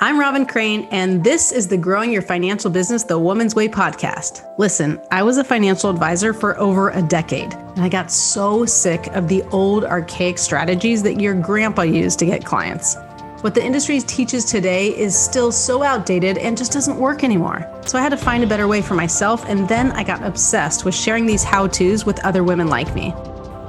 I'm Robin Crane, and this is the Growing Your Financial Business the Woman's Way podcast. Listen, I was a financial advisor for over a decade, and I got so sick of the old archaic strategies that your grandpa used to get clients. What the industry teaches today is still so outdated and just doesn't work anymore. So I had to find a better way for myself, and then I got obsessed with sharing these how-tos with other women like me.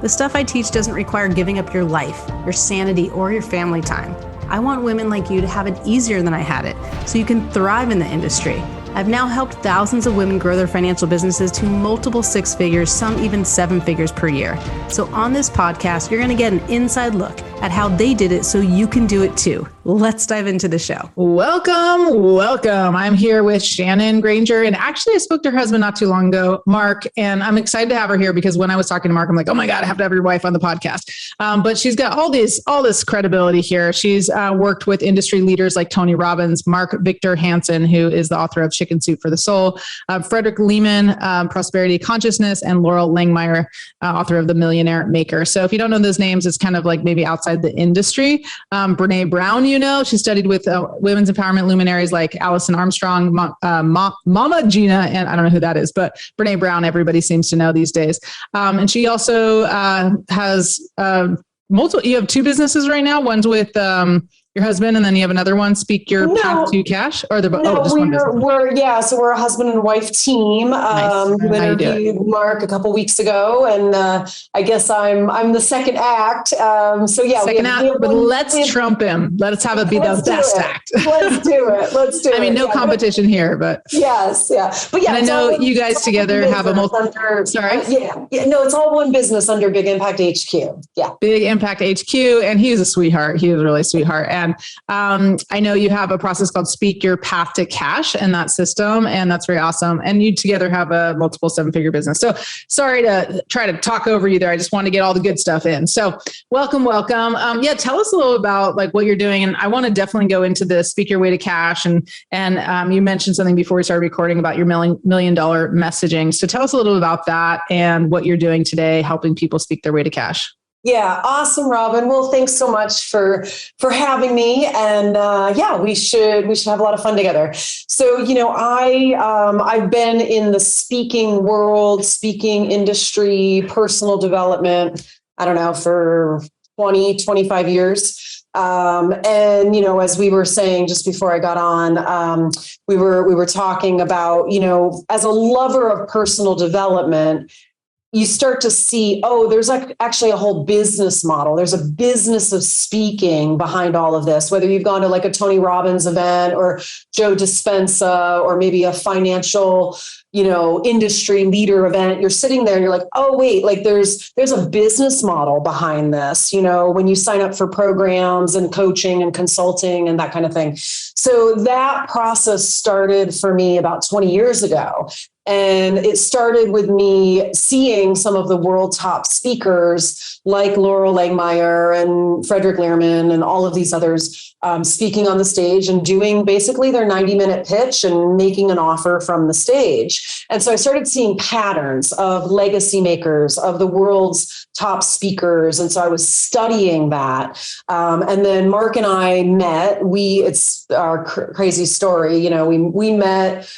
The stuff I teach doesn't require giving up your life, your sanity, or your family time. I want women like you to have it easier than I had it, so you can thrive in the industry. I've now helped thousands of women grow their financial businesses to multiple six figures, some even seven figures per year. So on this podcast, you're going to get an inside look at how they did it so you can do it too. Let's dive into the show. Welcome. I'm here with Shannon Grainger. And actually, I spoke to her husband not too long ago, Mark, and I'm excited to have her here because when I was talking to Mark, I'm like, oh my God, I have to have your wife on the podcast. But she's got all this credibility here. She's worked with industry leaders like Tony Robbins, Mark Victor Hansen, who is the author of Chicken Soup for the Soul, Frederick Lehman, Prosperity Consciousness, and Laurel Langmeyer, author of The Millionaire Maker. So if you don't know those names, it's kind of like maybe outside the industry. Brene Brown, she studied with women's empowerment luminaries like Alison Armstrong, Mama Gina, and I don't know who that is, but Brene Brown, everybody seems to know these days. And she also has multiple, you have two businesses right now. One's with your husband, and then you have another one, Speak Your Path to Cash, or just one business? So we're a husband and wife team. Nice. Who interviewed Mark a couple weeks ago, and I guess I'm the second act. Second act, but let's trump him. Let's have it be the best act. Let's do it. I mean, no competition here, but yes, yeah. But yeah, and I know you guys together have a multiple. No, it's all one business under Big Impact HQ. Yeah, Big Impact HQ, and he was a sweetheart. He was really a sweetheart. And I know you have a process called Speak Your Path to Cash in that system, and that's very awesome. And you together have a multiple seven-figure business. So sorry to try to talk over you there. I just want to get all the good stuff in. So welcome. Tell us a little about like what you're doing. And I want to definitely go into the Speak Your Way to Cash. And you mentioned something before we started recording about your $1 million messaging. So tell us a little about that and what you're doing today, helping people speak their way to cash. Yeah. Awesome, Robin. Well, thanks so much for having me. And we should have a lot of fun together. So, I've been in the speaking world, speaking industry, personal development, for 20, 25 years. As we were saying just before I got on, we were talking about, as a lover of personal development, you start to see, there's actually a whole business model. There's a business of speaking behind all of this, whether you've gone to like a Tony Robbins event or Joe Dispenza or maybe a financial, industry leader event. You're sitting there and you're like, oh, wait, like there's a business model behind this, when you sign up for programs and coaching and consulting and that kind of thing. So that process started for me about 20 years ago. And it started with me seeing some of the world top speakers like Laurel Langmeyer and Frederick Lehman and all of these others speaking on the stage and doing basically their 90-minute pitch and making an offer from the stage. And so I started seeing patterns of legacy makers, of the world's top speakers. And so I was studying that. And then Mark and I met. It's our crazy story. We met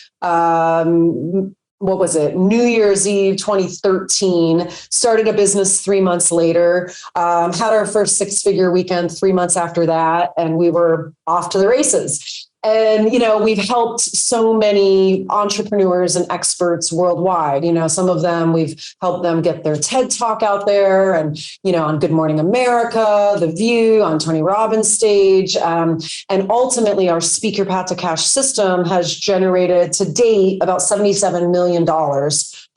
New Year's Eve, 2013, started a business 3 months later, had our first six-figure weekend 3 months after that, and we were off to the races. And, we've helped so many entrepreneurs and experts worldwide. Some of them, we've helped them get their TED Talk out there and, on Good Morning America, The View, on Tony Robbins' stage. And ultimately, our Speak Your Path to Cash system has generated to date about $77 million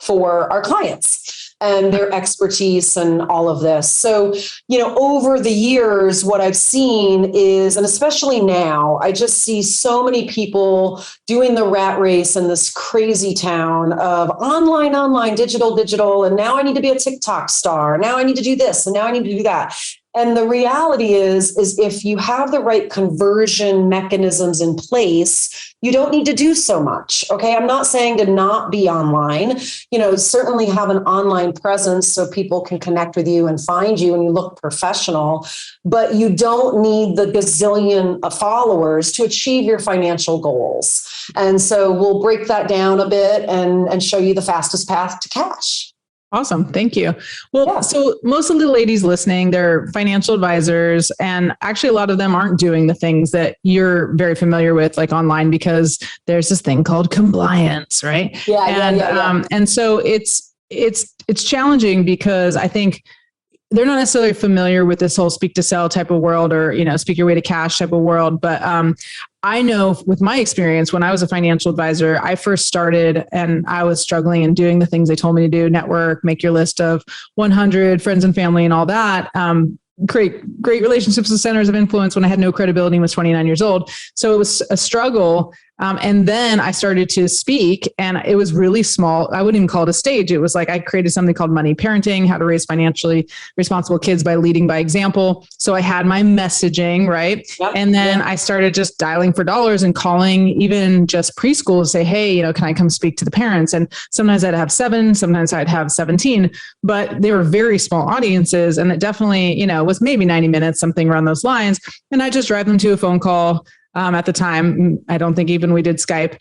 for our clients and their expertise and all of this. So, over the years, what I've seen is, and especially now, I just see so many people doing the rat race in this crazy town of online, digital. And now I need to be a TikTok star. Now I need to do this. And now I need to do that. And the reality is if you have the right conversion mechanisms in place, you don't need to do so much. Okay. I'm not saying to not be online, certainly have an online presence so people can connect with you and find you and you look professional, but you don't need the gazillion of followers to achieve your financial goals. And so we'll break that down a bit and show you the fastest path to cash. Awesome. Thank you. Well, So most of the ladies listening, they're financial advisors, and actually a lot of them aren't doing the things that you're very familiar with, like online, because there's this thing called compliance, right? And so it's challenging because I think they're not necessarily familiar with this whole speak to sell type of world or, speak your way to cash type of world. But I know with my experience, when I was a financial advisor, I first started and I was struggling and doing the things they told me to do, network, make your list of 100 friends and family and all that. Great relationships with centers of influence when I had no credibility and was 29 years old. So it was a struggle. And then I started to speak and it was really small. I wouldn't even call it a stage. It was like I created something called Money Parenting, how to raise financially responsible kids by leading by example. So I had my messaging, right? Yep. And then I started just dialing for dollars and calling even just preschool to say, hey, can I come speak to the parents? And sometimes I'd have 7, sometimes I'd have 17, but they were very small audiences. And it definitely, was maybe 90 minutes, something around those lines. And I just drive them to a phone call. At the time, I don't think even we did Skype,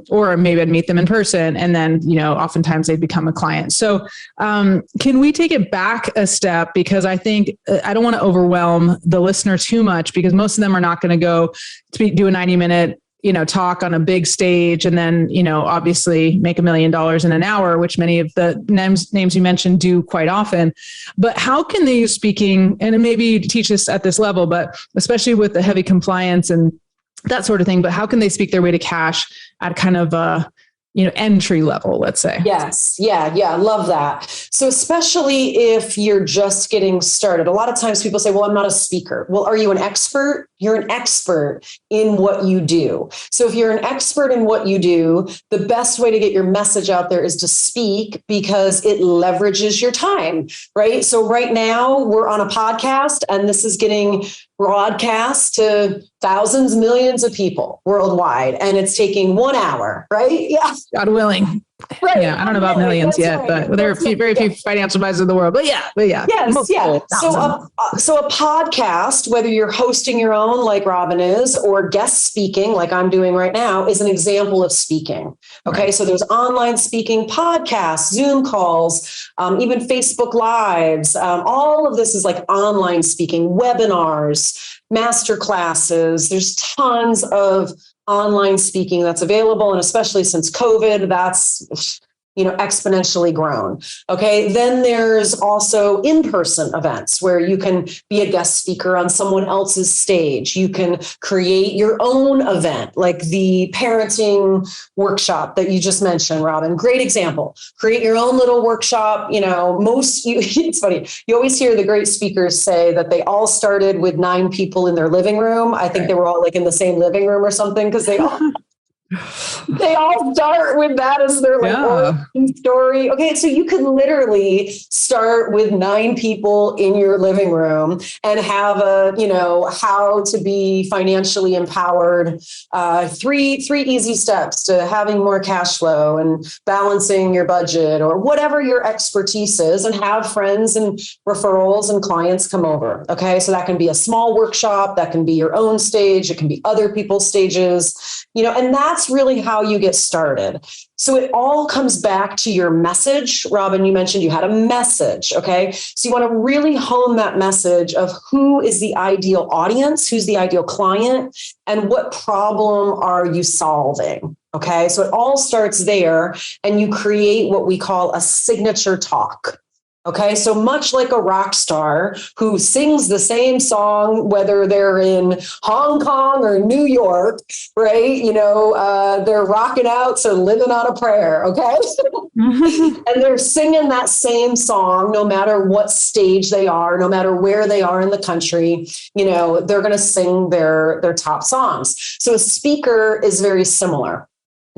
or maybe I'd meet them in person. And then, oftentimes they'd become a client. So can we take it back a step? Because I think I don't want to overwhelm the listener too much because most of them are not going to go do a 90-minute talk on a big stage and then, obviously make $1 million in an hour, which many of the names you mentioned do quite often. But how can they use speaking, and maybe teach this at this level, but especially with the heavy compliance and that sort of thing, but how can they speak their way to cash at kind of a, entry level, let's say? Yes. Yeah. Love that. So especially if you're just getting started, a lot of times people say, well, I'm not a speaker. Well, are you an expert? You're an expert in what you do. So if you're an expert in what you do, the best way to get your message out there is to speak because it leverages your time, right? So right now we're on a podcast and this is getting broadcast to thousands, millions of people worldwide. And it's taking 1 hour, right? Yeah. God willing. Right. Yeah. I don't know about millions yet, but there are very few financial advisors in the world, but yeah. Yes. Yeah. So a podcast, whether you're hosting your own like Robin is, or guest speaking like I'm doing right now, is an example of speaking. Okay. Right. So there's online speaking, podcasts, Zoom calls, even Facebook Lives. All of this is like online speaking, webinars, master classes. There's tons of online speaking that's available. And especially since COVID, that's, exponentially grown. Okay. Then there's also in-person events where you can be a guest speaker on someone else's stage. You can create your own event, like the parenting workshop that you just mentioned, Robin. Great example. Create your own little workshop. It's funny. You always hear the great speakers say that they all started with 9 people in their living room. I think they were all like in the same living room or something because they all start with that as their origin story. Okay, so you could literally start with 9 people in your living room and have how to be financially empowered. 3 easy steps to having more cash flow and balancing your budget or whatever your expertise is, and have friends and referrals and clients come over. Okay, so that can be a small workshop, that can be your own stage, it can be other people's stages, and that's really how you get started. So it all comes back to your message. Robin, you mentioned you had a message. Okay. So you want to really hone that message of who is the ideal audience, who's the ideal client, and what problem are you solving? Okay. So it all starts there, and you create what we call a signature talk. Okay, so much like a rock star who sings the same song, whether they're in Hong Kong or New York, right? They're rocking out, so living on a prayer, okay? And they're singing that same song, no matter what stage they are, no matter where they are in the country, they're going to sing their top songs. So a speaker is very similar.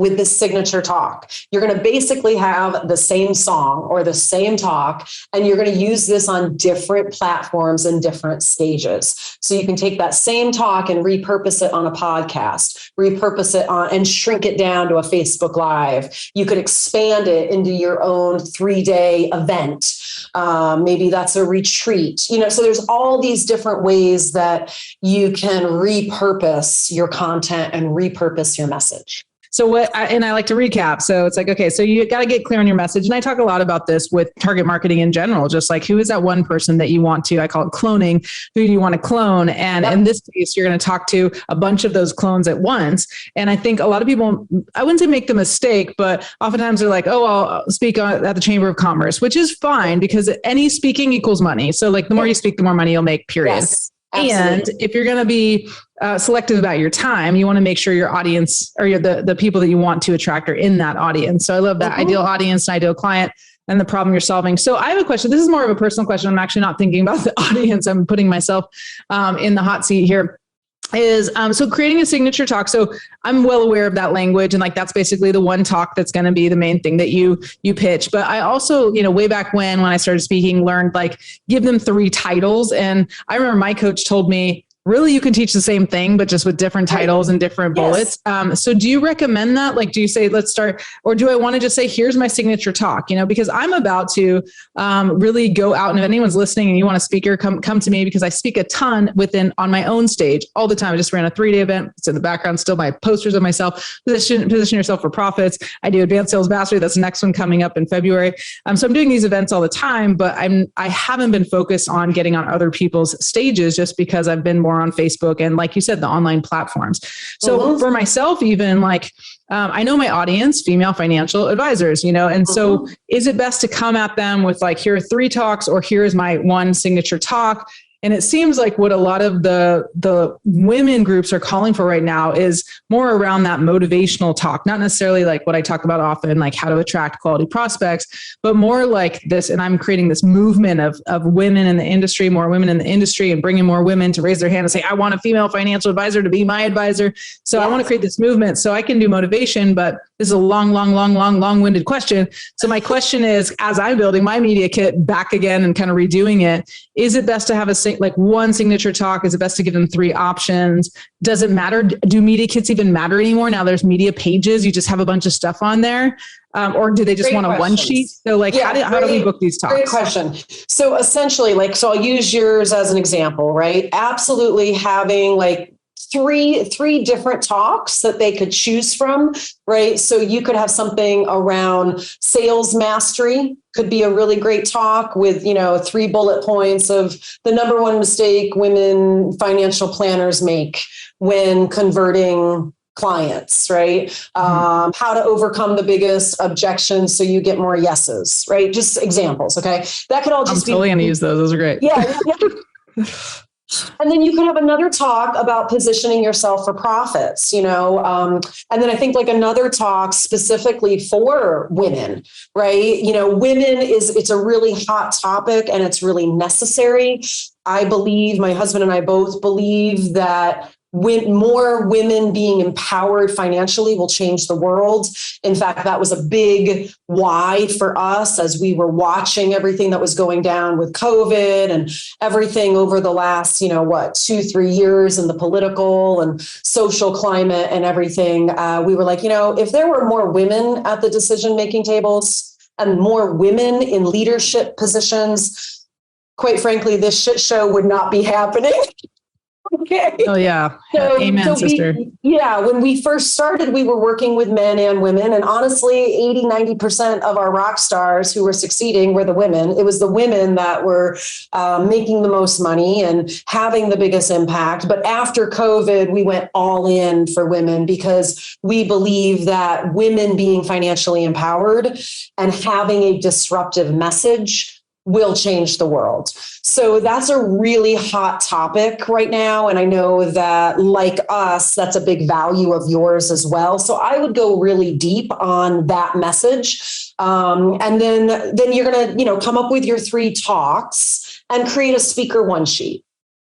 with this signature talk. You're going to basically have the same song or the same talk, and you're going to use this on different platforms and different stages. So you can take that same talk and repurpose it on a podcast, repurpose it on and shrink it down to a Facebook Live. You could expand it into your own 3-day event. Maybe that's a retreat. So there's all these different ways that you can repurpose your content and repurpose your message. So I like to recap. So it's like, okay, so you got to get clear on your message. And I talk a lot about this with target marketing in general, just like who is that one person that you want to, I call it cloning. Who do you want to clone? And in this case, you're going to talk to a bunch of those clones at once. And I think a lot of people, I wouldn't say make the mistake, but oftentimes they're like, oh, I'll speak at the Chamber of Commerce, which is fine because any speaking equals money. So like the more you speak, the more money you'll make, period. Yes. Absolutely. And if you're going to be selective about your time, you want to make sure your audience or the people that you want to attract are in that audience. So I love that ideal audience, ideal client, and the problem you're solving. So I have a question. This is more of a personal question. I'm actually not thinking about the audience. I'm putting myself in the hot seat here. So creating a signature talk. So I'm well aware of that language. And like, that's basically the one talk that's going to be the main thing that you pitch. But I also, way back when I started speaking, learned like give them 3 titles. And I remember my coach told me, really, you can teach the same thing, but just with different titles and different bullets. So do you recommend that? Like, do you say, let's start, or do I want to just say, here's my signature talk, because I'm about to really go out, and if anyone's listening and you want a speaker, come to me, because I speak a ton on my own stage all the time. I just ran a 3-day event. It's in the background, still my posters of myself, position yourself for profits. I do advanced sales mastery. That's the next one coming up in February. So I'm doing these events all the time, but I haven't been focused on getting on other people's stages just because I've been more on Facebook and, like you said, the online platforms. So for myself, even like, I know my audience, female financial advisors, and so is it best to come at them with like, here are 3 talks, or here is my one signature talk? And it seems like what a lot of the women groups are calling for right now is more around that motivational talk, not necessarily like what I talk about often, like how to attract quality prospects, but more like this. And I'm creating this movement of women in the industry, more women in the industry, and bringing more women to raise their hand and say, I want a female financial advisor to be my advisor. So I want to create this movement so I can do motivation, but this is a long-winded question. So my question is, as I'm building my media kit back again and kind of redoing it, is it best to have one signature talk? Is it best to give them 3 options? Does it matter? Do media kits even matter anymore? Now there's media pages. You just have a bunch of stuff on there. Or do they just want a one sheet? So like, how do we book these talks? Great question. So essentially, so I'll use yours as an example, right? Absolutely having like three different talks that they could choose from, right? So you could have something around sales mastery, could be a really great talk with, 3 bullet points of the number one mistake women financial planners make when converting clients, right? How to overcome the biggest objections so you get more yeses, right? Just examples, okay? That could all just I'm totally going to use those. Those are great. Yeah. And then you could have another talk about positioning yourself for profits, and then I think like another talk specifically for women, right? Women it's a really hot topic and it's really necessary. I believe, my husband and I both believe that more women being empowered financially will change the world. In fact, that was a big why for us as we were watching everything that was going down with COVID and everything over the last, 2-3 years in the political and social climate and everything. We were like, if there were more women at the decision-making tables and more women in leadership positions, quite frankly, this shit show would not be happening. Okay. Oh yeah. Amen, sister. When we first started, we were working with men and women, and honestly, 80-90% of our rock stars who were succeeding were the women. It was the women that were making the most money and having the biggest impact. But after COVID, we went all in for women because we believe that women being financially empowered and having a disruptive message will change the world. So that's a really hot topic right now. And I know that, like us, that's a big value of yours as well. So I would go really deep on that message. And then you're going to, come up with your 3 talks and create a speaker one sheet.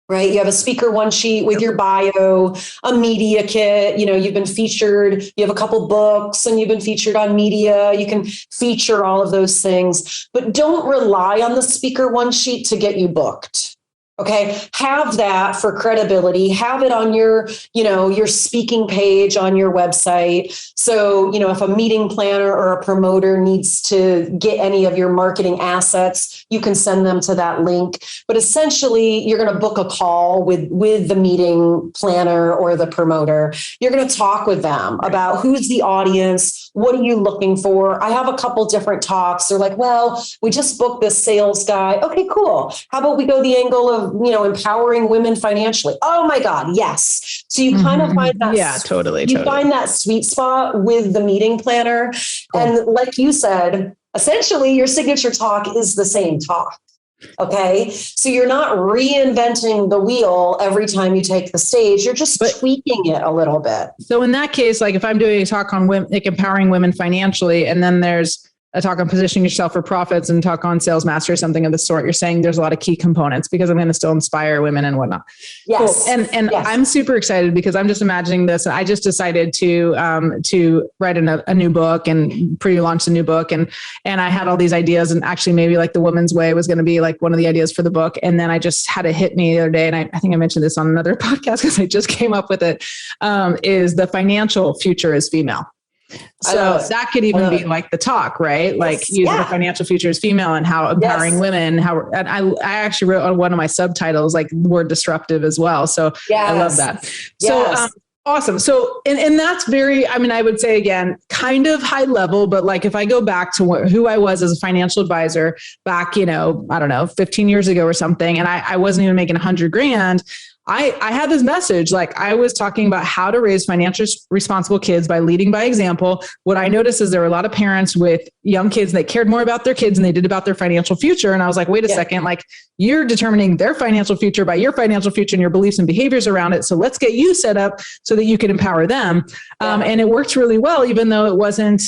right? You have a speaker one sheet with your bio, a media kit, you've been featured, you have a couple books and you've been featured on media. You can feature all of those things, but don't rely on the speaker one sheet to get you booked. Okay. Have that for credibility, have it on your speaking page on your website. So, if a meeting planner or a promoter needs to get any of your marketing assets, you can send them to that link. But essentially, you're going to book a call with the meeting planner or the promoter. You're going to talk with them about who's the audience. What are you looking for? I have a couple different talks. They're like, well, we just booked this sales guy. Okay, cool. How about we go the angle of, empowering women financially? Oh my God. Yes. So you kind of find that. Yeah, totally. You find that sweet spot with the meeting planner. Cool. And like you said, essentially your signature talk is the same talk. Okay. So you're not reinventing the wheel every time you take the stage. You're just tweaking it a little bit. So in that case, like if I'm doing a talk on women, like empowering women financially, and then there's a talk on positioning yourself for profits and talk on sales mastery, something of the sort, you're saying there's a lot of key components because I'm going to still inspire women and whatnot. Yes. Cool. And yes. I'm super excited because I'm just imagining this. I just decided to write a new book and pre-launch a new book. And I had all these ideas, and actually maybe like the Woman's Way was going to be like one of the ideas for the book. And then I just had it hit me the other day. And I think I mentioned this on another podcast because I just came up with it, is the financial future is female. So that could even be like the talk, right? Yes. Like using the financial future as female and how empowering women, and I actually wrote on one of my subtitles, like word disruptive as well. So I love that. So awesome. So, and that's very, I would say again, kind of high level, but like if I go back to who I was as a financial advisor back, 15 years ago or something, and I wasn't even making $100,000. I had this message, like I was talking about how to raise financially responsible kids by leading by example. What I noticed is there were a lot of parents with young kids that cared more about their kids than they did about their financial future. And I was like, wait a second, like you're determining their financial future by your financial future and your beliefs and behaviors around it. So let's get you set up so that you can empower them. And it worked really well, even though it wasn't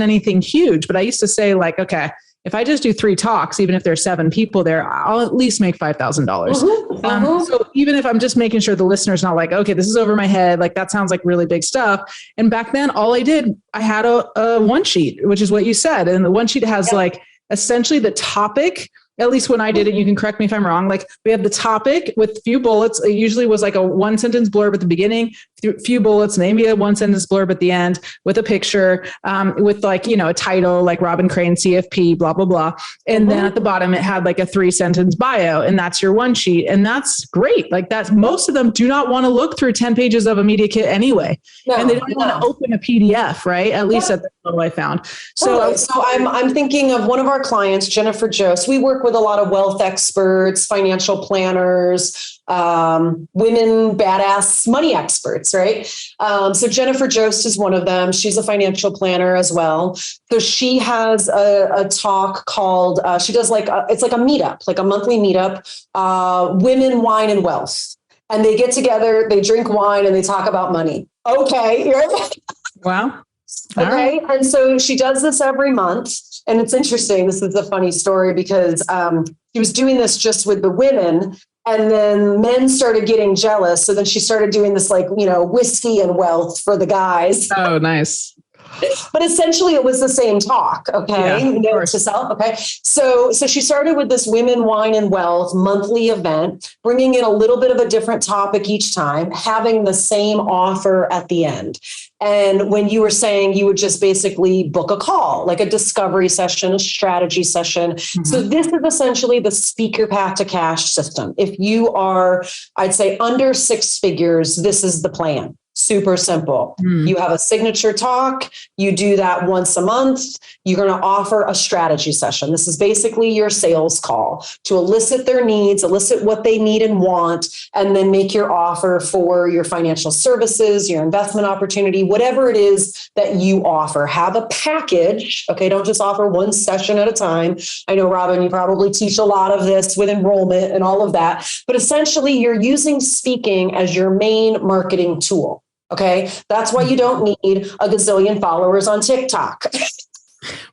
anything huge. But I used to say like, okay, if I just do 3 talks, even if there's 7 people there, I'll at least make $5,000. So even if I'm just making sure the listener's not like, okay, this is over my head, like that sounds like really big stuff. And back then, all I had a one sheet, which is what you said. And the one sheet has like essentially the topic. At least when I did it, you can correct me if I'm wrong. Like we have the topic with a few bullets. It usually was like a 1-sentence blurb at the beginning, a few bullets, maybe a 1-sentence blurb at the end with a picture, with like, a title like Robin Crane, CFP, blah, blah, blah. And then at the bottom, it had like a 3-sentence bio, and that's your one sheet. And that's great. Like that's, most of them do not want to look through 10 pages of a media kit anyway. And they don't want to open a PDF, right? At least at the level I found. So I'm thinking of one of our clients, Jennifer Jost. We work with a lot of wealth experts, financial planners, women, badass money experts, right? So Jennifer Jost is one of them. She's a financial planner as well. So she has a talk called, she does it's like a meetup, like a monthly meetup, Women, Wine, and Wealth. And they get together, they drink wine, and they talk about money. Okay. Wow. Okay. And so she does this every month. And it's interesting. This is a funny story because she was doing this just with the women, and then men started getting jealous. So then she started doing this whiskey and wealth for the guys. Oh, nice. But essentially it was the same talk. Okay. Note to self. Okay. So she started with this Women, Wine, and Wealth monthly event, bringing in a little bit of a different topic each time, having the same offer at the end. And when you were saying you would just basically book a call, like a discovery session, a strategy session. Mm-hmm. So this is essentially the speaker path to cash system. If you are, I'd say under 6 figures, this is the plan. Super simple. You have a signature talk. You do that once a month. You're going to offer a strategy session. This is basically your sales call to elicit their needs, elicit what they need and want, and then make your offer for your financial services, your investment opportunity, whatever it is that you offer. Have a package. Okay. Don't just offer one session at a time. I know, Robin, you probably teach a lot of this with enrollment and all of that, but essentially you're using speaking as your main marketing tool. Okay. That's why you don't need a gazillion followers on TikTok.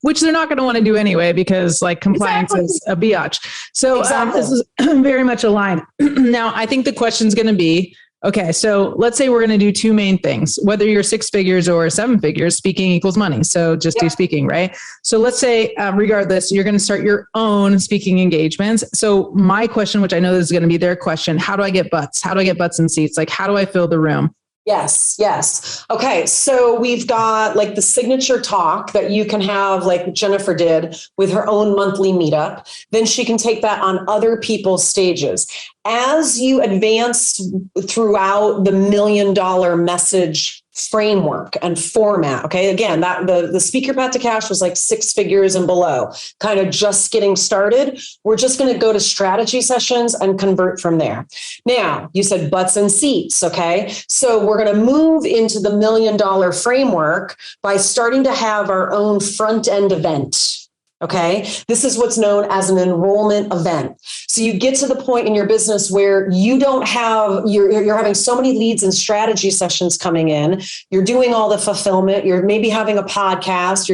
Which they're not going to want to do anyway, because like compliance is a biatch. So this is very much aligned. Now, I think the question's going to be, okay, so let's say we're going to do two main things, whether you're 6 figures or 7 figures, speaking equals money. So just do speaking, right? So let's say, regardless, you're going to start your own speaking engagements. So my question, which I know this is going to be their question, how do I get butts? How do I get butts in seats? Like, how do I fill the room? Yes. Okay. So we've got like the signature talk that you can have, like Jennifer did with her own monthly meetup. Then she can take that on other people's stages. As you advance throughout the $1 million message framework and format. Okay. Again, that the speaker path to cash was like 6 figures and below, kind of just getting started. We're just going to go to strategy sessions and convert from there. Now, you said butts and seats. Okay. So we're going to move into the $1 million framework by starting to have our own front end event. Okay. This is what's known as an enrollment event. So you get to the point in your business where you don't have, you're having so many leads and strategy sessions coming in. You're doing all the fulfillment. You're maybe having a podcast.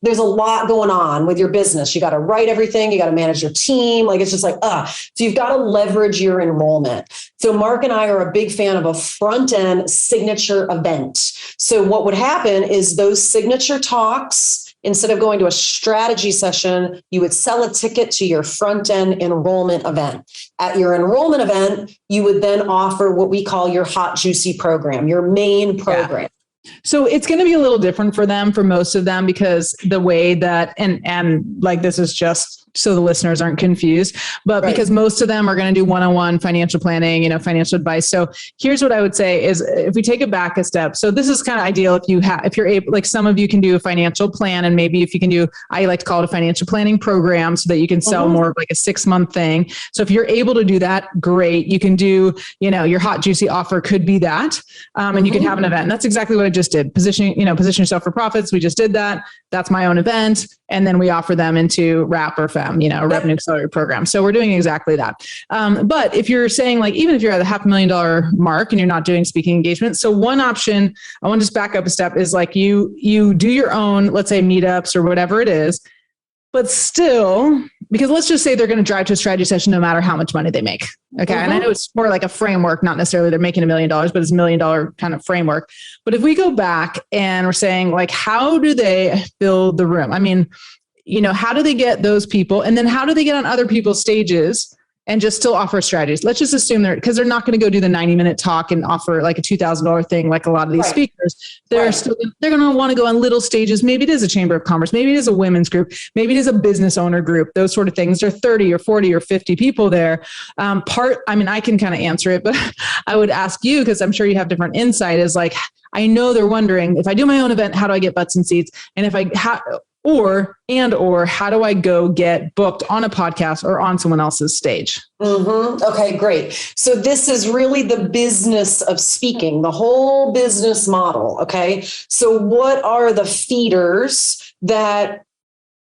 There's a lot going on with your business. You got to write everything. You got to manage your team. Like, it's just like, so you've got to leverage your enrollment. So Mark and I are a big fan of a front end signature event. So what would happen is those signature talks, instead of going to a strategy session, you would sell a ticket to your front end enrollment event. At your enrollment event, you would then offer what we call your hot, juicy program, your main program. Yeah. So it's going to be a little different for them, for most of them, because the way that, and like, this is just so the listeners aren't confused, but because most of them are going to do one-on-one financial planning, financial advice. So here's what I would say is, if we take it back a step, so this is kind of ideal if you're able, like some of you can do a financial plan, and maybe if you can do, I like to call it a financial planning program, so that you can sell more of like a 6-month thing. So if you're able to do that, great. You can do, your hot, juicy offer could be that. And you can have an event. And that's exactly what I just did. Position yourself for profits. We just did that. That's my own event. And then we offer them into RAP or FEM, a revenue accelerator program. So we're doing exactly that. But if you're saying, like, even if you're at the $500,000 mark and you're not doing speaking engagements, so one option, I want to just back up a step, is like you do your own, let's say, meetups or whatever it is, but still, because let's just say they're going to drive to a strategy session no matter how much money they make. Okay. And I know it's more like a framework, not necessarily they're making $1 million, but it's $1 million kind of framework. But if we go back and we're saying, like, how do they build the room? I mean, how do they get those people? And then how do they get on other people's stages and just still offer strategies? Let's just assume because they're not going to go do the 90-minute talk and offer like a $2,000 thing like a lot of these speakers. They're going to want to go on little stages. Maybe it is a chamber of commerce. Maybe it is a women's group. Maybe it is a business owner group. Those sort of things. There are 30 or 40 or 50 people there. I can kind of answer it, but I would ask you, because I'm sure you have different insight, is like, I know they're wondering, if I do my own event, how do I get butts in seats? And if I or how do I go get booked on a podcast or on someone else's stage? Okay, great. So this is really the business of speaking, the whole business model. Okay. So what are the feeders that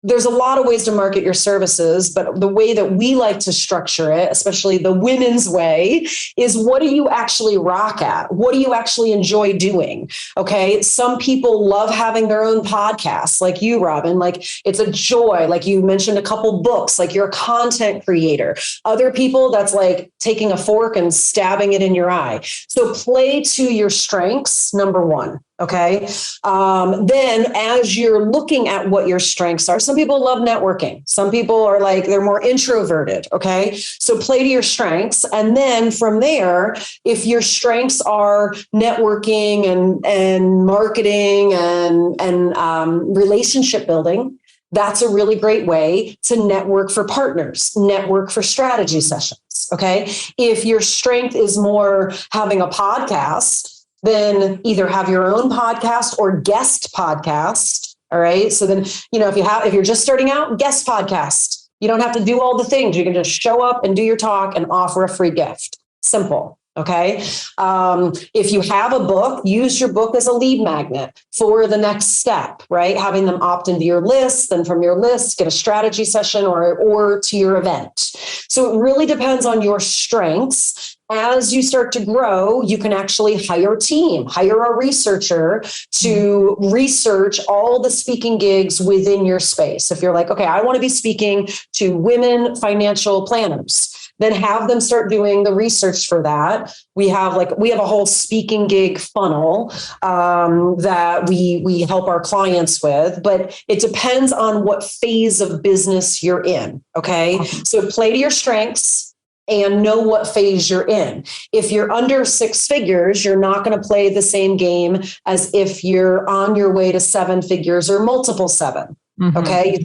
there's a lot of ways to market your services, but the way that we like to structure it, especially the women's way, is what do you actually rock at? What do you actually enjoy doing? Okay. Some people love having their own podcasts, like you, Robin. Like, it's a joy. Like, you mentioned a couple books, like you're a content creator. Other people, that's like taking a fork and stabbing it in your eye. So play to your strengths, number one. Okay. Then as you're looking at what your strengths are, some people love networking. Some people are like, they're more introverted. Okay. So play to your strengths. And then from there, if your strengths are networking and marketing and relationship building, that's a really great way to network for partners, network for strategy sessions. Okay. If your strength is more having a podcast, then either have your own podcast or guest podcast. All right. So then, if you're just starting out, guest podcast, you don't have to do all the things. You can just show up and do your talk and offer a free gift. Simple. Okay. If you have a book, use your book as a lead magnet for the next step, right? Having them opt into your list, then from your list, get a strategy session or to your event. So it really depends on your strengths. as you start to grow, you can actually hire a team, hire a researcher to research all the speaking gigs within your space. If you're like, okay, I want to be speaking to women financial planners, then have them start doing the research for that. We have a whole speaking gig funnel that we help our clients with, but it depends on what phase of business you're in. Okay. So play to your strengths and know what phase you're in. If you're under 6 figures, you're not going to play the same game as if you're on your way to 7 figures or multiple 7. Okay.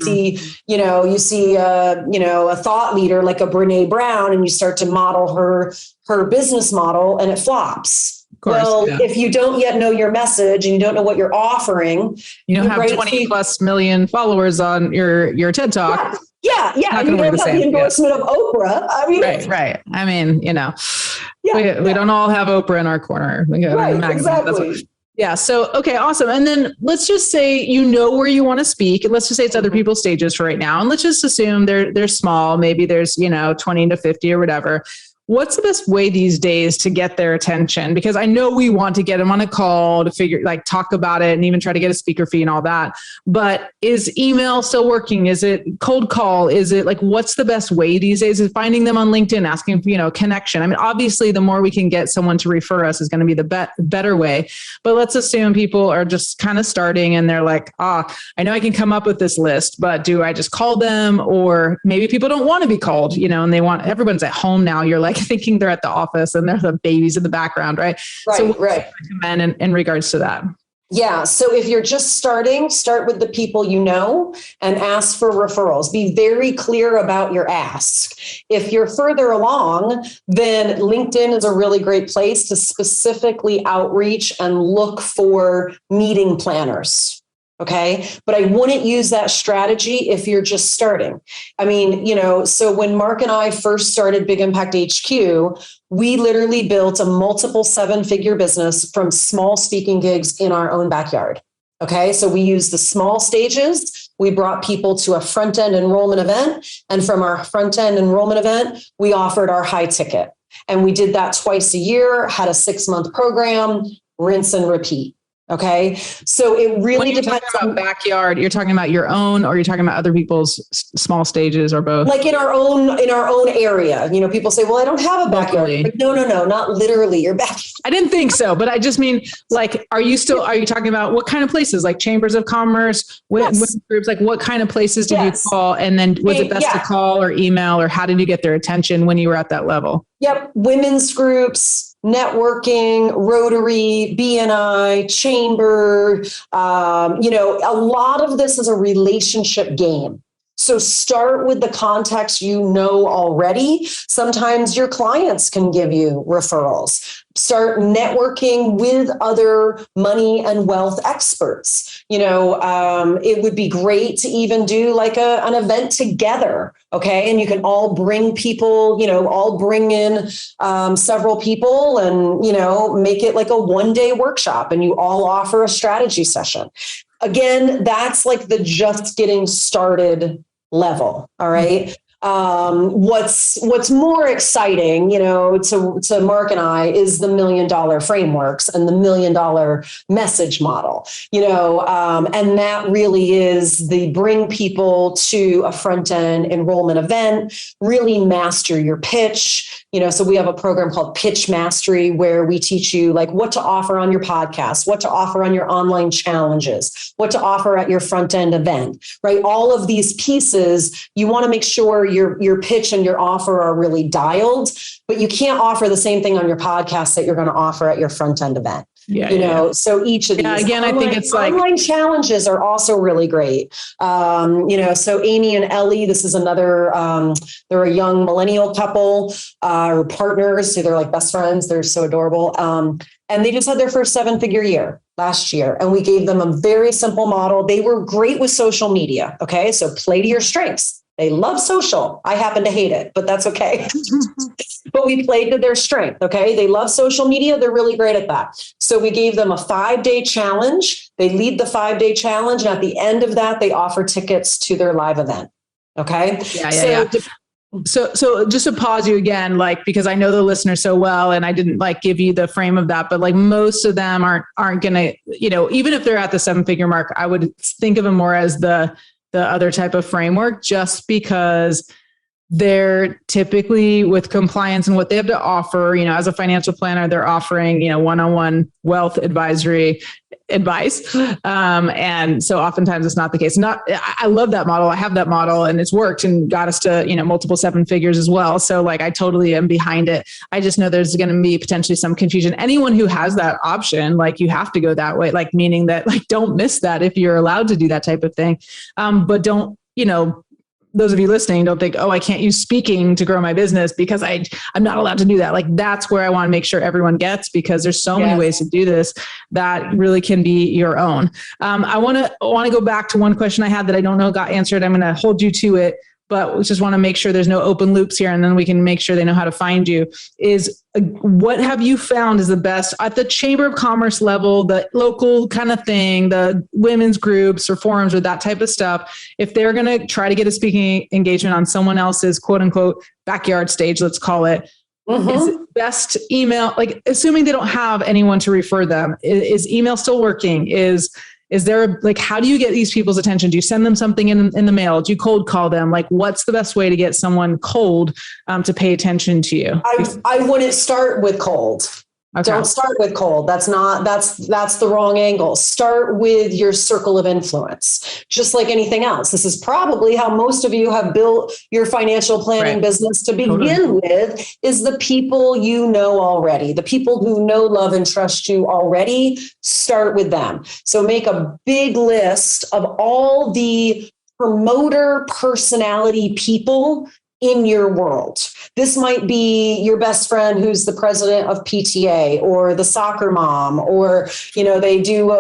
You see a thought leader like a Brene Brown, and you start to model her business model and it flops. If you don't yet know your message and you don't know what you're offering, you don't have 20 plus million followers on your TED Talk. Yeah. And you don't have the endorsement of Oprah. I mean, right. I mean, we don't all have Oprah in our corner. Exactly. Yeah. So, okay, awesome. And then let's just say, where you want to speak, and let's just say it's other people's stages for right now. And let's just assume they're small. Maybe there's, 20 to 50 or whatever. What's the best way these days to get their attention? Because I know we want to get them on a call to talk about it and even try to get a speaker fee and all that. But is email still working? Is it cold call? Is it what's the best way these days? Is finding them on LinkedIn, asking, connection. I mean, obviously the more we can get someone to refer us is going to be the better way. But let's assume people are just kind of starting and they're like, I know I can come up with this list, but do I just call them? Or maybe people don't want to be called, and everyone's at home now. You're thinking they're at the office and there's the babies in the background, right? So what do you recommend in regards to that? Yeah. So if you're just starting, start with the people you know and ask for referrals. Be very clear about your ask. If you're further along, then LinkedIn is a really great place to specifically outreach and look for meeting planners. Okay. But I wouldn't use that strategy if you're just starting. I mean, so when Mark and I first started Big Impact HQ, we literally built a multiple 7-figure business from small speaking gigs in our own backyard. Okay. So we used the small stages. We brought people to a front end enrollment event. And from our front end enrollment event, we offered our high ticket. And we did that twice a year, had a 6-month program, rinse and repeat. Okay. So it really depends on backyard. You're talking about your own, or you're talking about other people's small stages, or both? In our own area. People say, well, I don't have a backyard. Like, no, not literally your backyard. I didn't think so, but I just mean, are you talking about what kind of places, like chambers of commerce, women's groups, what kind of places did you call? And then was it best to call or email, or how did you get their attention when you were at that level? Yep. Women's groups, networking, Rotary, BNI, chamber, a lot of this is a relationship game. So start with the contacts you know already. Sometimes your clients can give you referrals. Start networking with other money and wealth experts. It would be great to even do an event together. Okay. And you can all bring people, all bring in several people and, make it like a 1-day workshop, and you all offer a strategy session. Again, that's the just getting started level. All right. What's more exciting, to Mark and I, is the $1 million frameworks and the $1 million message model, and that really is the bring people to a front end enrollment event, really master your pitch. So we have a program called Pitch Mastery, where we teach you what to offer on your podcast, what to offer on your online challenges, what to offer at your front end event, right? All of these pieces, you want to make sure your pitch and your offer are really dialed, but you can't offer the same thing on your podcast that you're going to offer at your front end event. So each of these again, I think it's online challenges are also really great. So Amy and Ellie, this is another, they're a young millennial couple, or partners. So they're best friends. They're so adorable. And they just had their first 7-figure year last year. And we gave them a very simple model. They were great with social media. Okay. So play to your strengths. They love social. I happen to hate it, but that's okay. But we played to their strength. Okay. They love social media. They're really great at that. So we gave them a 5-day challenge. They lead the 5-day challenge. And at the end of that, they offer tickets to their live event. Okay. So just to pause you again, like, because I know the listener so well and I didn't like give you the frame of that, but like most of them aren't going to, even if they're at the 7-figure mark, I would think of them more as the other type of framework, just because they're typically with compliance and what they have to offer, as a financial planner, they're offering, one-on-one wealth advisory advice. And so oftentimes it's not the case. I love that model. I have that model and it's worked and got us to, multiple 7 figures as well. So like, I totally am behind it. I just know there's going to be potentially some confusion. Anyone who has that option, like you have to go that way, like meaning that like, don't miss that if you're allowed to do that type of thing. But don't, those of you listening, don't think, oh, I can't use speaking to grow my business because I'm not allowed to do that. Like that's where I want to make sure everyone gets, because there's so many ways to do this that really can be your own. I want to go back to one question I had that I don't know got answered. I'm going to hold you to it, but we just want to make sure there's no open loops here. And then we can make sure they know how to find you. What have you found is the best at the Chamber of Commerce level, the local kind of thing, the women's groups or forums or that type of stuff? If they're going to try to get a speaking engagement on someone else's quote unquote backyard stage, let's call it, is it best email, like assuming they don't have anyone to refer them, is email still working? Is there like, how do you get these people's attention? Do you send them something in the mail? Do you cold call them? Like, what's the best way to get someone cold to pay attention to you? I wouldn't start with cold. Okay. Don't start with cold. That's the wrong angle. Start with your circle of influence, just like anything else. This is probably how most of you have built your financial planning business to begin with, is the people you know already, the people who know, love, and trust you already. Start with them. So make a big list of all the promoter personality people in your world. This might be your best friend who's the president of PTA, or the soccer mom, or, they do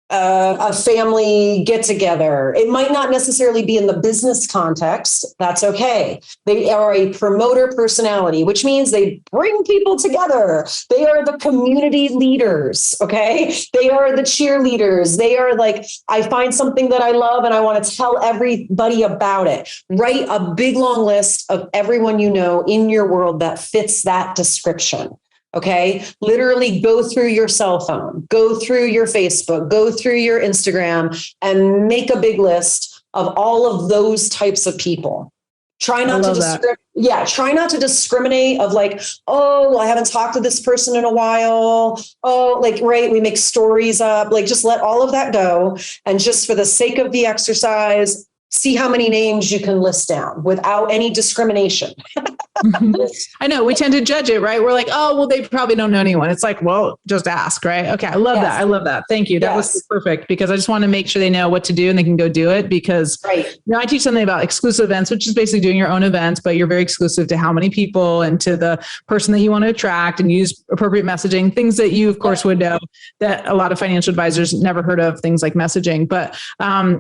a family get together. It might not necessarily be in the business context. That's okay. They are a promoter personality, which means they bring people together. They are the community leaders. Okay. They are the cheerleaders. They are like, I find something that I love and I want to tell everybody about it. Write a big long list of everyone you know in your world that fits that description. Okay. Literally go through your cell phone, go through your Facebook, go through your Instagram, and make a big list of all of those types of people. Try not to discriminate of like, oh, I haven't talked to this person in a while. Oh, like, right. We make stories up, like, just let all of that go. And just for the sake of the exercise, see how many names you can list down without any discrimination. I know we tend to judge it, right? We're like, oh, well, they probably don't know anyone. It's like, well, just ask, right? Okay. I love that. I love that. Thank you. That was perfect, because I just want to make sure they know what to do and they can go do it, because I teach something about exclusive events, which is basically doing your own events, but you're very exclusive to how many people and to the person that you want to attract, and use appropriate messaging, things that you of course would know that a lot of financial advisors never heard of, things like messaging, but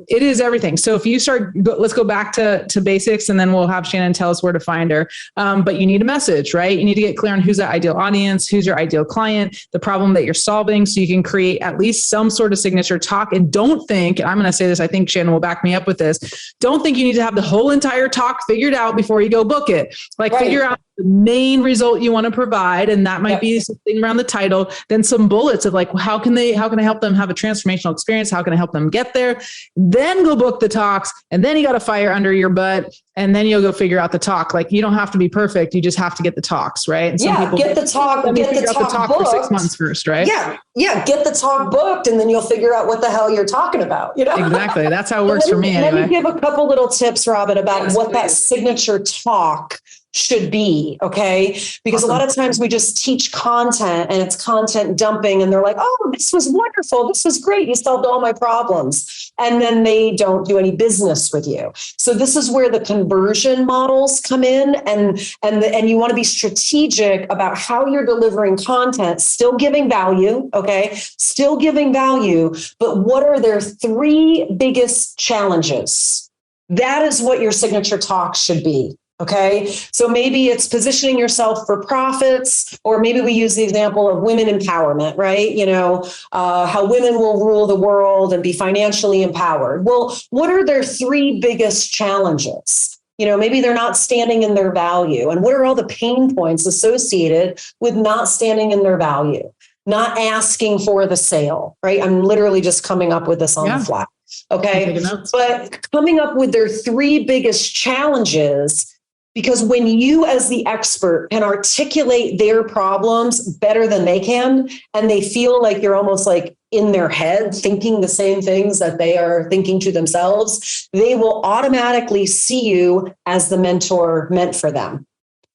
it is everything. So if you let's go back to basics, and then we'll have Shannon tell us where to find her. But you need a message, right? You need to get clear on who's that ideal audience, who's your ideal client, the problem that you're solving, so you can create at least some sort of signature talk. And don't think, I'm going to say this, I think Shannon will back me up with this, don't think you need to have the whole entire talk figured out before you go book it. Like figure out the main result you want to provide. And that might be something around the title, then some bullets of like, how can I help them have a transformational experience? How can I help them get there? Then go book the talks. And then you got a fire under your butt, and then you'll go figure out the talk. Like, you don't have to be perfect. You just have to get the talks, right? And some people get the talk booked for 6 months first, right? Yeah. Get the talk booked, and then you'll figure out what the hell you're talking about. Exactly. That's how it works for me. Let me give a couple little tips, Robin, about what that signature talk should be. Okay. Because a lot of times we just teach content and it's content dumping, and they're like, oh, this was wonderful. This was great. You solved all my problems. And then they don't do any business with you. So this is where the conversion models come in, and you want to be strategic about how you're delivering content, still giving value. Okay. Still giving value, but what are their 3 biggest challenges? That is what your signature talk should be. Okay. So maybe it's positioning yourself for profits, or maybe we use the example of women empowerment, right? How women will rule the world and be financially empowered. Well, what are their 3 biggest challenges? Maybe they're not standing in their value. And what are all the pain points associated with not standing in their value, not asking for the sale, right? I'm literally just coming up with this on the fly. Okay. But coming up with their 3 biggest challenges, because when you as the expert can articulate their problems better than they can, and they feel like you're almost like in their head thinking the same things that they are thinking to themselves, they will automatically see you as the mentor meant for them.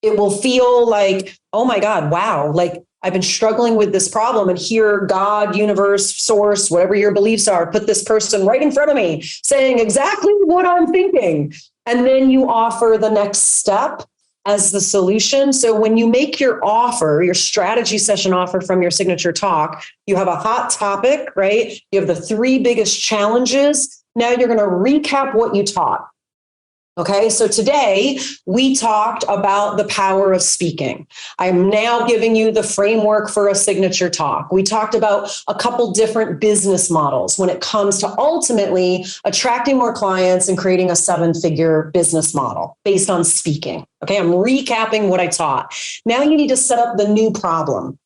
It will feel like, oh my God, wow, like I've been struggling with this problem, and here God, universe, source, whatever your beliefs are, put this person right in front of me saying exactly what I'm thinking. And then you offer the next step as the solution. So when you make your offer, your strategy session offer from your signature talk, you have a hot topic, right? You have the 3 biggest challenges. Now you're going to recap what you taught. Okay, so today we talked about the power of speaking. I'm now giving you the framework for a signature talk. We talked about a couple different business models when it comes to ultimately attracting more clients and creating a 7-figure business model based on speaking. Okay, I'm recapping what I taught. Now you need to set up the new problem.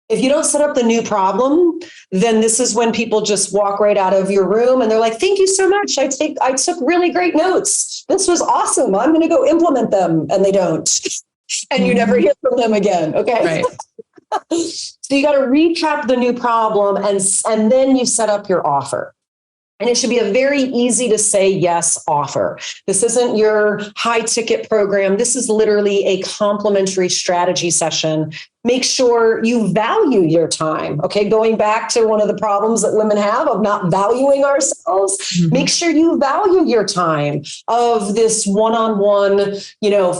If you don't set up the new problem, then this is when people just walk right out of your room and they're like, thank you so much. I took really great notes. This was awesome. I'm going to go implement them. And they don't. And you never hear from them again. Okay. Right. So you got to recap the new problem and then you set up your offer. And it should be a very easy to say yes offer. This isn't your high ticket program. This is literally a complimentary strategy session. Make sure you value your time. Okay. Going back to one of the problems that women have of not valuing ourselves, make sure you value your time of this one-on-one,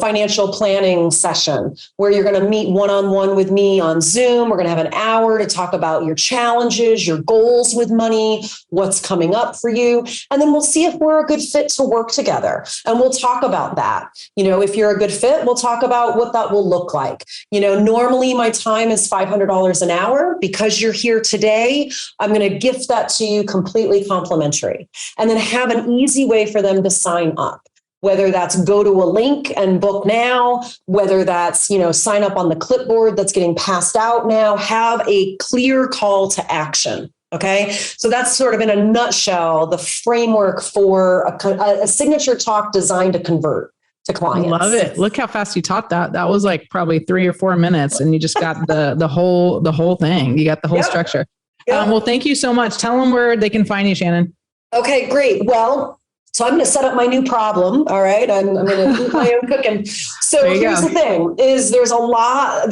financial planning session where you're going to meet one-on-one with me on Zoom. We're going to have an hour to talk about your challenges, your goals with money, what's coming up for you. And then we'll see if we're a good fit to work together. And we'll talk about that. If you're a good fit, we'll talk about what that will look like. Normally my time is $500 an hour. Because you're here today, I'm going to gift that to you completely complimentary, and then have an easy way for them to sign up. Whether that's go to a link and book now, whether that's, sign up on the clipboard that's getting passed out now, have a clear call to action. Okay. So that's sort of in a nutshell, the framework for a signature talk designed to convert to clients. Love it. Look how fast you taught that. That was like probably 3 or 4 minutes and you just got the whole thing. You got the whole structure. Yep. Well, thank you so much. Tell them where they can find you, Shannon. Okay, great. Well, so I'm going to set up my new problem. All right. I'm going to do my own cooking. So here's the thing is there's a lot of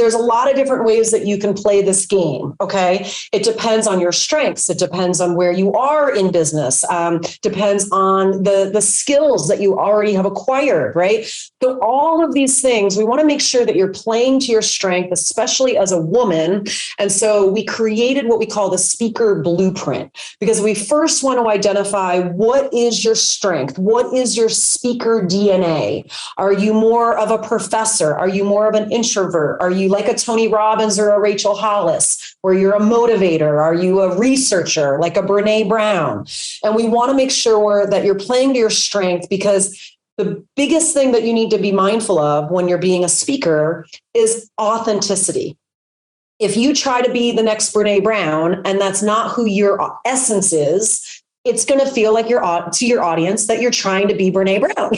different ways that you can play this game. Okay. It depends on your strengths. It depends on where you are in business. Depends on the skills that you already have acquired. Right. So all of these things, we want to make sure that you're playing to your strength, especially as a woman. And so we created what we call the speaker blueprint, because we first want to identify what is your strength. What is your speaker DNA? Are you more of a professor? Are you more of an introvert? Are you like a Tony Robbins or a Rachel Hollis, where you're a motivator? Are you a researcher like a Brene Brown? And we want to make sure that you're playing to your strength, because the biggest thing that you need to be mindful of when you're being a speaker is authenticity. If you try to be the next Brene Brown and that's not who your essence is, it's going to feel like to your audience that you're trying to be Brene Brown.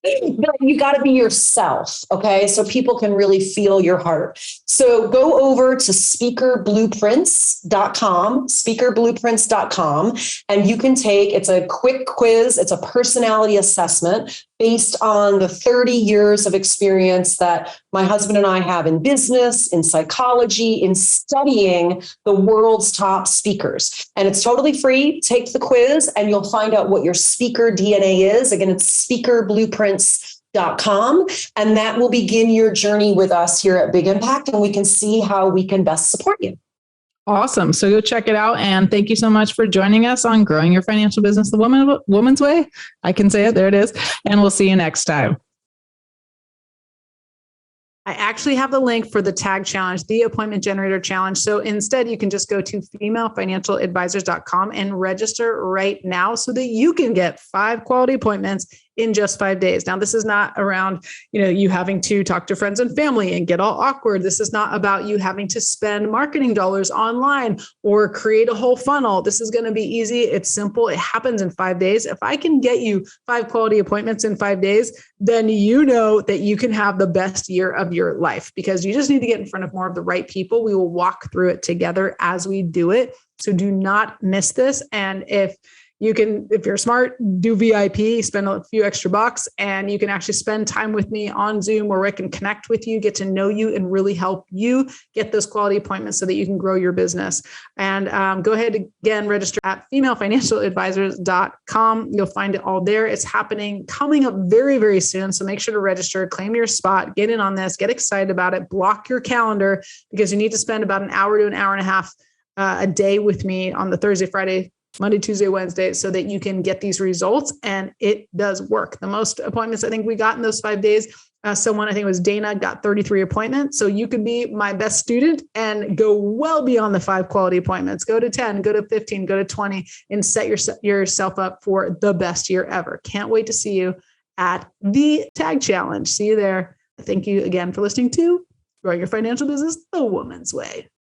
But you got to be yourself. Okay. So people can really feel your heart. So go over to speakerblueprints.com, and you can it's a quick quiz. It's a personality assessment based on the 30 years of experience that my husband and I have in business, in psychology, in studying the world's top speakers. And it's totally free. Take the quiz and you'll find out what your speaker DNA is. Again, it's speakerblueprints.com, and that will begin your journey with us here at Big Impact, and we can see how we can best support you. Awesome. So go check it out. And thank you so much for joining us on Growing Your Financial Business the Woman's Way. I can say it. There it is. And we'll see you next time. I actually have the link for the tag challenge, the appointment generator challenge. So instead, you can just go to femalefinancialadvisors.com and register right now so that you can get 5 quality appointments in just 5 days. Now, this is not around, you having to talk to friends and family and get all awkward. This is not about you having to spend marketing dollars online or create a whole funnel. This is going to be easy. It's simple. It happens in 5 days. If I can get you 5 quality appointments in 5 days, then you know that you can have the best year of your life, because you just need to get in front of more of the right people. We will walk through it together as we do it. So do not miss this. And if you're smart, do VIP, spend a few extra bucks, and you can actually spend time with me on Zoom where I can connect with you, get to know you, and really help you get those quality appointments so that you can grow your business. And go ahead, again, register at femalefinancialadvisors.com. You'll find it all there. It's coming up very, very soon. So make sure to register, claim your spot, get in on this, get excited about it, block your calendar, because you need to spend about an hour to an hour and a half a day with me on the Thursday, Friday, Monday, Tuesday, Wednesday, so that you can get these results. And it does work. The most appointments I think we got in those 5 days, someone, I think it was Dana, got 33 appointments. So you could be my best student and go well beyond the 5 quality appointments. Go to 10, go to 15, go to 20, and set yourself up for the best year ever. Can't wait to see you at the Tag Challenge. See you there. Thank you again for listening to Growing Your Financial Business the Woman's Way.